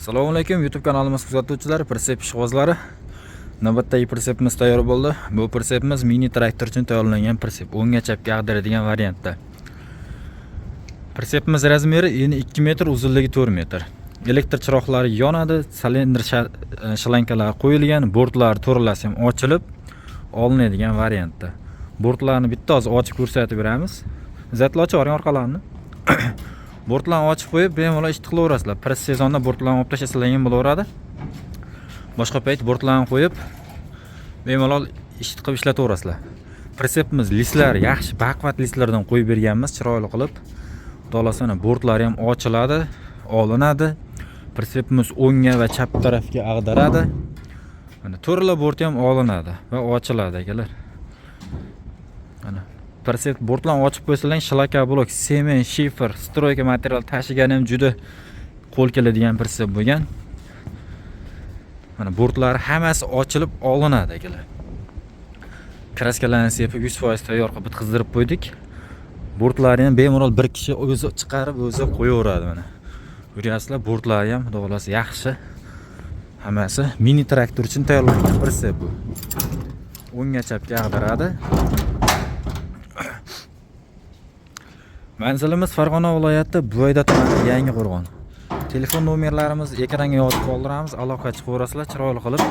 Assalomu alaykum YouTube kanalimiz kuzatuvchilari, Persep ishqibozlari. Navbatdagi Persepimiz tayyor bo'ldi. Bu Persepimiz mini traktor uchun tayyorlangan Persep. O'ngga chapga ag'daradigan variantda. Persepimiz razmeri eni 2 metr, uzunligi 4 metr. Elektr chiroqlari yonadi, silindr shlankalari qo'yilgan, bortlari to'ralasi ham ochilib olinadigan variantda. Bortlarni bitta oz ochib ko'rsatib beramiz. Zatlar oching orqalarini. Bortlarni ochib qo'yib, bemalol ish qilaverasizlar. Press sezonda bortlarni olib tashlasangiz ham bo'laveradi. Boshqa payt bortlarni qo'yib, bemalol ish qilib ishlataverasizlar. Persepimiz lislar yaxshi baquvvat lislardan qo'yib berganmiz, chiroyli qilib. Xudolasana bortlari ham ochiladi, olinadi. Persepimiz o'ngga va chap tarafga ag'daradi. Mana to'rala bort ham olinadi va ochiladi akalar. Mana Persep bortlarni ochib qo'ysalar, shlaka blok, sement, shifer, stroyka material tashigani ham juda qo'l keladigan Persep bo'lgan. Mana bortlari hammasi ochilib olinadi akalar. Kraskalarni sepib 100% tayyor qilib bitkizdirib qo'ydik. Bortlari ham bemalol bir kishi o'zi chiqarib, o'zi qo'yaveradi mana. Ko'ryapsizlar, bortlari ham xudoolasa yaxshi. Hammasi mini traktor uchun tayyorlangan Persep bu. O'ngga chapga ag'daradi. Manzilimiz Farg'ona viloyati Buvayda tumani Yangiqo'rg'on. Telefon nomerlarimiz ekranga yozib qoldiramiz, aloqa chiqaverasizlar, chiroyli qilib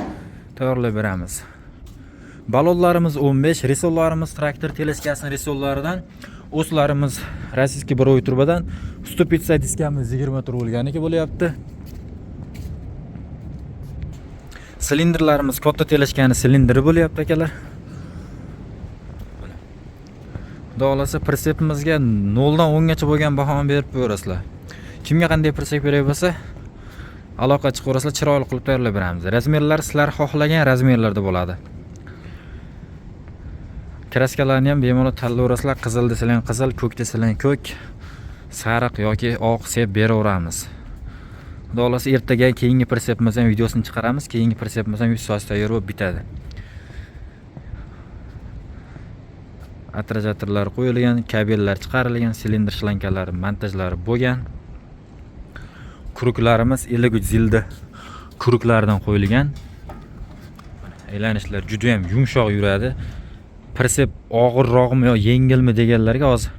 tayyorlab beramiz. Balonlarimiz 15, risollarimiz traktor teleskasining risollaridan, o'slarimiz rossiyskiy birovoy turbadan, 150 diskamiz 20 tur bo'lganiki bo'lyapti. Silindrlarimiz katta teleskani silindri bo'lyapti akalar. Xudoolasa Persepimizga 0 dan 10 gacha bo'lgan bahoni berib qo'yasizlar. Kimga qanday Persep kerak bo'lsa, aloqa chiqaverasizlar, chiroyli qilib tayyorlab beramiz. Razmerlar sizlar xohlagan razmerlarda bo'ladi. Kraskalarni ham bemalol tanlayverasizlar. Qizil desalar qizil, ko'k desalar ko'k, sariq yoki oq sep beraveramiz. Xudoolasa ertaga keyingi Persepimiz ham videosini chiqaramiz. Keyingi Persepimiz ham 100% tayyor bo'lib bitadi. Atrajatorlar qo'yilgan, kabellar chiqarilgan, silindr shlankalari montajlari bo'lgan. Kuruklarimiz 50 zilda kuruklardan qo'yilgan. Aylanishlar juda ham yumshoq yuradi. Persep og'irroqmi yo yengilmi deganlarga hozir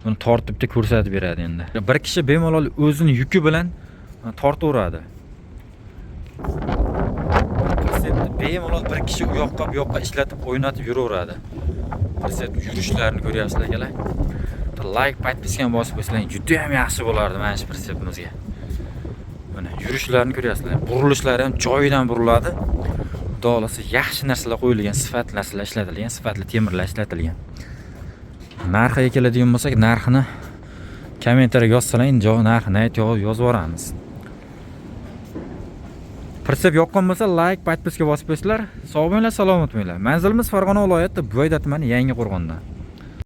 buni tortibda ko'rsatib beradi endi. Bir kishi bemalol o'zini yuki bilan tortaveradi. Persepni bemalol bir kishi u yoqqa bu yoqqa ishlatib o'ynatib yuraveradi. Persep yurishlarini ko'ryapsizlar akalar. Like, podpiska bosib qo'ysanglar juda ham yaxshi bo'lardi mana shu Persepimizga. Mana yurishlarini ko'ryapsizlar. Burilishlari ham joyidan buriladi. Xudoolasa yaxshi narsalar qo'yilgan, sifatli narsalar ishlatilgan, sifatli temirlar ishlatilgan. Narxiga keladigan bo'lsak, narxini kommentariyaga yozsalaring, narxini aytib yozib yuboramiz. Persep yoqqan bo'lsa, like, podpiska bosib qo'ysanglar, sog' bo'linglar, salomat bo'linglar. Manzilimiz Farg'ona viloyati Buvayda tumani Yangiqo'rg'onda.